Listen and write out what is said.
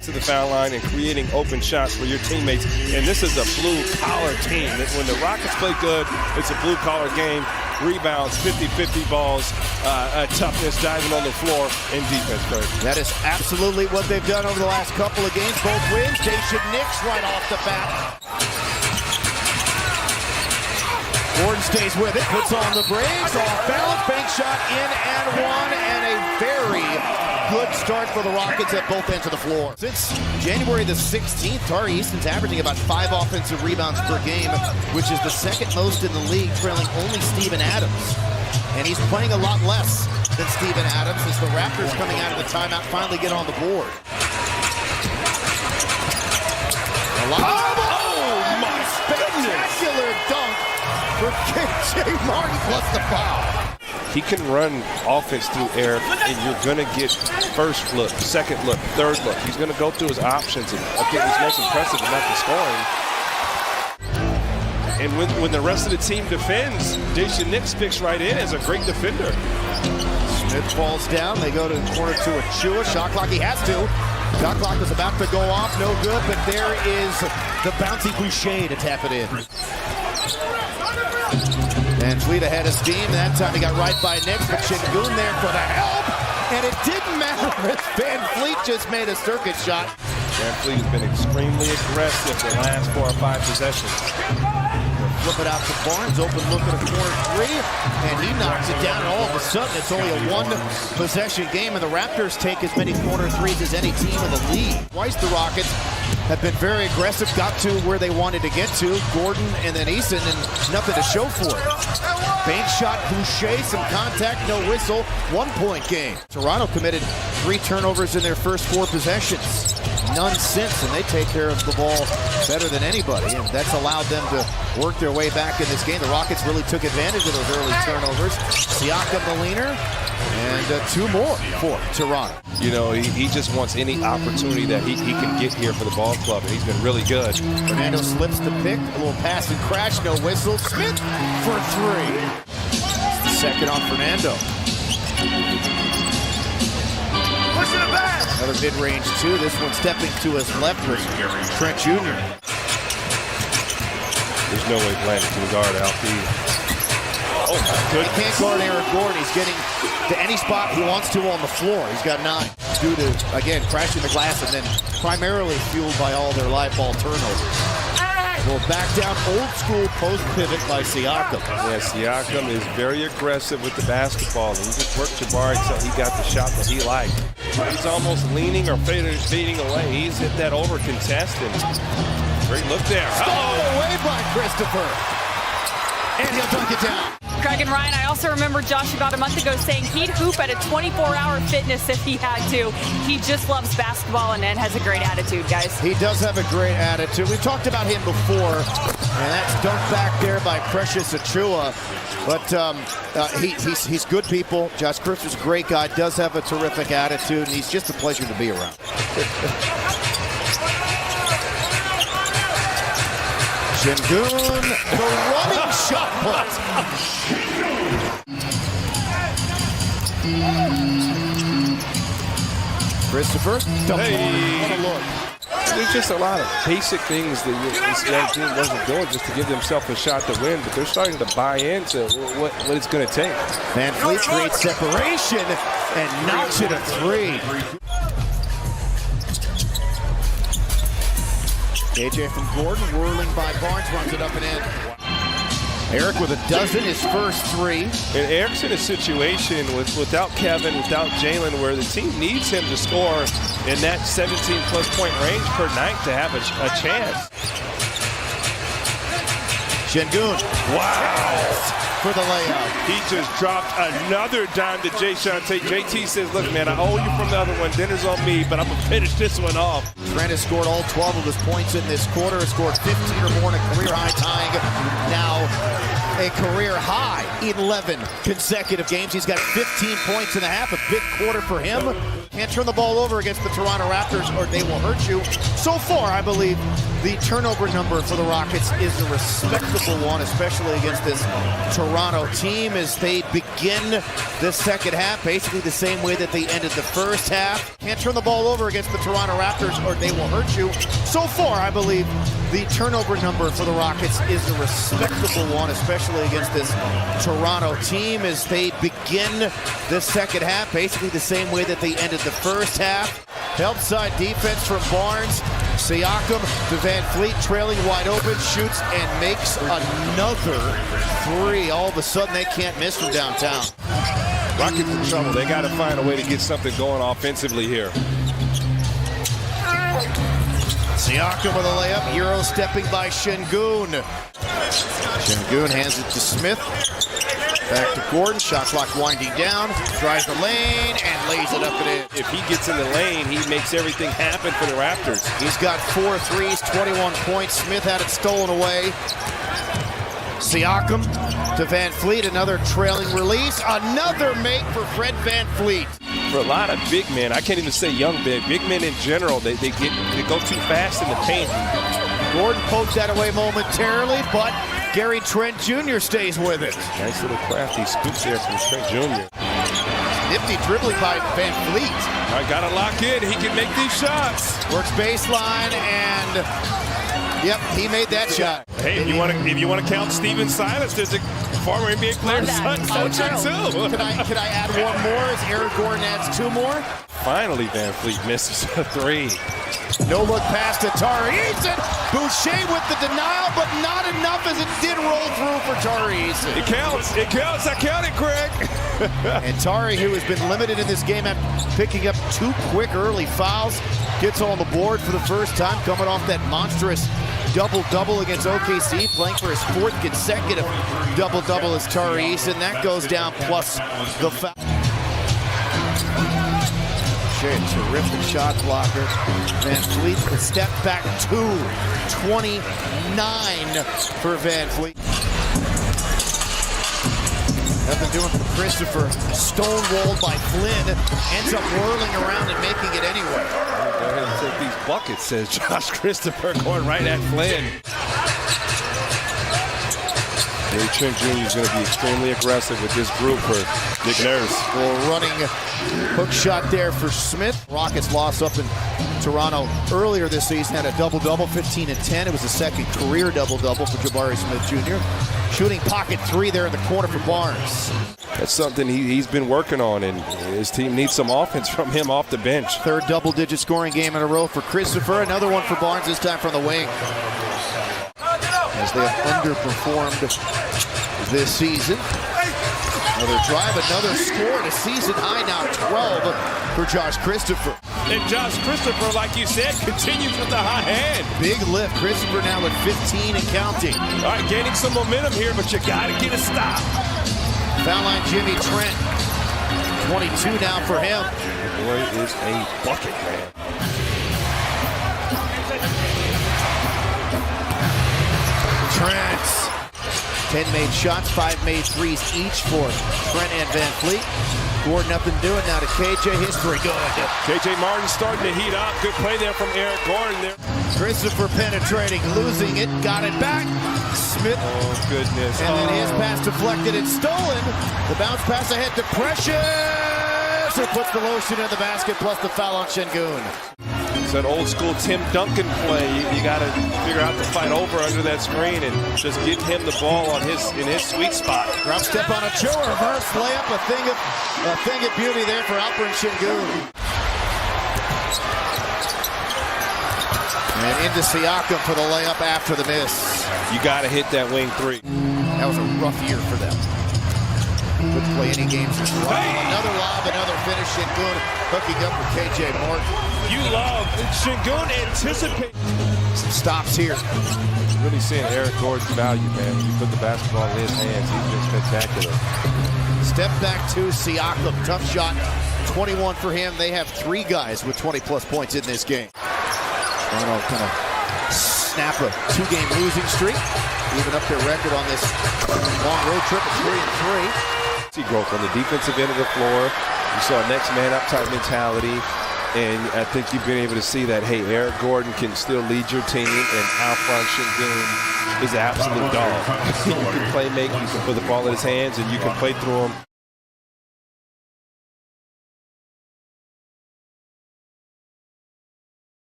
to the foul line and creating open shots for your teammates. And this is a blue-collar team. When the Rockets play good, it's a blue-collar game. Rebounds, 50-50 balls, toughness, diving on the floor, and defense, Kurt. That is absolutely what they've done over the last couple of games. Both wins. Daishen Nix right off the bat. Gordon stays with it, puts on the brakes, off balance, bank shot in and one, and a very good start for the Rockets at both ends of the floor. Since January the 16th, Tari Easton's averaging about 5 offensive rebounds per game, which is the second most in the league, trailing only Steven Adams. And he's playing a lot less than Steven Adams as the Raptors coming out of the timeout finally get on the board. Oh my Spectacular dunk for KJ Martin plus the foul. He can run offense through air, and you're going to get first look, second look, third look. He's going to go through his options, and I think what's most impressive is not the scoring. And when the rest of the team defends, Daishen Nix picks right in as a great defender. Smith falls down. They go to the corner to Achua. Shot clock, he has to. Shot clock is about to go off, no good, but there is the bouncy Boucher to tap it in. VanVleet ahead of steam. That time he got right by Nix, but Sengun there for the help. And it didn't matter if VanVleet just made a circuit shot. VanVleet has been extremely aggressive the last 4 or 5 possessions. Flip it out to Barnes, open look at a corner three, and he knocks it down, and all of a sudden it's only a 1-possession game, and the Raptors take as many corner threes as any team in the league. Twice the Rockets have been very aggressive, got to where they wanted to get to, Gordon and then Easton, and nothing to show for it. Bank shot, Boucher, some contact, no whistle, 1-point game. Toronto committed 3 turnovers in their first 4 possessions. None since, and they take care of the ball better than anybody, and that's allowed them to work their way back in this game. The Rockets really took advantage of those early turnovers. Siakam the leaner, and 2 more for Toronto. You know, he just wants any opportunity that he can get here for the ball club, and he's been really good. Fernando slips the pick, a little pass and crash, no whistle. Smith for 3. Second on Fernando. Pushing it back. Another mid-range 2. This one stepping to his left was Trent Jr. There's no way Blanton can guard Alperen. Oh my goodness. He can't guard Eric Gordon. He's getting to any spot he wants to on the floor. He's got 9. Due to, again, crashing the glass and then primarily fueled by all their live ball turnovers. Well, back down, old school post pivot by Siakam. Yeah, Siakam is very aggressive with the basketball. And he just worked Jabari until he got the shot that he liked. He's almost leaning or fading away. He's hit that over contest, and great look there. Stole away by Christopher. And he'll dunk it down. Craig and Ryan, I also remember Josh about a month ago saying he'd hoop at a 24-hour fitness if he had to. He just loves basketball and has a great attitude, guys. He does have a great attitude. We've talked about him before, and that's dunked back there by Precious Achua. But he's good people. Josh Christopher's a great guy, does have a terrific attitude, and he's just a pleasure to be around. Sengun, the running shot put. Christopher, hey. What a look. There's just a lot of basic things that this young team wasn't doing just to give themselves a shot to win, but they're starting to buy into what it's going to take. VanVleet creates separation and knocks it a 3. AJ from Gordon, whirling by Barnes, runs it up and in. Eric with a dozen, his first 3. And Eric's in a situation without Kevin, without Jalen, where the team needs him to score in that 17-plus point range per night to have a chance. Sengun, wow, for the layup. He just dropped another dime to JT says, look, man, I owe you from the other one. Dinner's on me, but I'm going to finish this one off. Trent has scored all 12 of his points in this quarter. Has scored 15 or more in a career high, tying now a career high 11 consecutive games. He's got 15 points and a half, a big quarter for him. Can't turn the ball over against the Toronto Raptors or they will hurt you. So far, I believe the turnover number for the Rockets is a respectable one, especially against this Toronto team as they begin the second half, basically the same way that they ended the first half. Can't turn the ball over against the Toronto Raptors or they will hurt you. So far, I believe the turnover number for the Rockets is a respectable one, especially against this Toronto team as they begin the second half, basically the same way that they ended the first half. Help side defense from Barnes. Siakam to VanVleet, trailing wide open, shoots and makes another three. All of a sudden, they can't miss from downtown. Rockets in trouble. They got to find a way to get something going offensively here. Siakam with a layup, Euro stepping by Sengun. Sengun hands it to Smith. Back to Gordon, shot clock winding down, drives the lane and lays it up and in. If he gets in the lane, he makes everything happen for the Raptors. He's got 4 threes, 21 points. Smith had it stolen away. Siakam to VanVleet, another trailing release. Another make for Fred VanVleet. For a lot of big men, I can't even say young big men in general, they go too fast in the paint. Gordon pokes that away momentarily, but Gary Trent Jr. stays with it. Nice little crafty scoops there from Trent Jr. Nifty dribbling by VanVleet. I gotta lock in, he can make these shots. Works baseline and, yep, he made that shot. Hey, if you want to count Steven Silas, there's a former NBA player son coaching too. Can I add one more as Eric Gordon adds 2 more? Finally, VanVleet misses a 3. No look pass to Tari Eason. Boucher with the denial, but not enough as it did roll through for Tari Eason. It counts. It counts. I counted, Craig. And Tari, who has been limited in this game after picking up 2 quick early fouls, gets on the board for the first time, coming off that monstrous double-double against OKC, playing for his 4th consecutive double-double as Tari Eason. That goes down plus the foul. Terrific shot blocker. VanVleet, a step back 29 for VanVleet. Nothing doing for Christopher. Stonewalled by Flynn. Ends up whirling around and making it anyway. Go ahead and take these buckets, says Josh Christopher, going right at Flynn. Gary Trent Jr. is going to be extremely aggressive with this group for Nick Nurse. Well, running hook shot there for Smith. Rockets lost up in Toronto earlier this season, had a double-double, 15 and 10. It was the 2nd career double-double for Jabari Smith Jr. Shooting pocket 3 there in the corner for Barnes. That's something he's been working on, and his team needs some offense from him off the bench. 3rd double-digit scoring game in a row for Christopher. Another one for Barnes, this time from the wing. As they have underperformed this season. Another drive, another score, and a season high now 12 for Josh Christopher. And Josh Christopher, like you said, continues with the hot hand. Big lift. Christopher now at 15 and counting. All right, gaining some momentum here, but you got to get a stop. Foul line Jimmy Trent. 22 now for him. The boy is a bucket, man. Trent. 10 made shots, 5 made threes each for Trent and VanVleet. Gordon up and doing now to KJ. History good. KJ Martin starting to heat up. Good play there from Eric Gordon there. Christopher penetrating, losing it, got it back. Smith. Oh, goodness. And then his pass deflected and stolen. The bounce pass ahead to Precious. It puts the lotion in the basket plus the foul on Sengun. It's that old school Tim Duncan play. You got to figure out to fight over under that screen and just get him the ball in his sweet spot. Drop step on a Joe, reverse layup, a thing of beauty there for Alperen Sengun. And into Siakam for the layup after the miss. You got to hit that wing 3. That was a rough year for them. Couldn't play any games in Toronto. Another lob, another finish. Sengun hooking up with KJ Martin. You love Sengun anticipate. Some stops here. Really seeing Eric Gordon's value, man. When you put the basketball in his hands, he's been spectacular. Step back to Siakam. Tough shot. 21 for him. They have 3 guys with 20-plus points in this game. Toronto kind of snap a 2-game losing streak. even up their record on this long road trip at 3-3. See growth on the defensive end of the floor. You saw a next man up type mentality. And I think you've been able to see that, hey, Eric Gordon can still lead your team, and Alperen Sengun is an absolute dog. You can play make, you can put the ball in his hands, and you can play through him.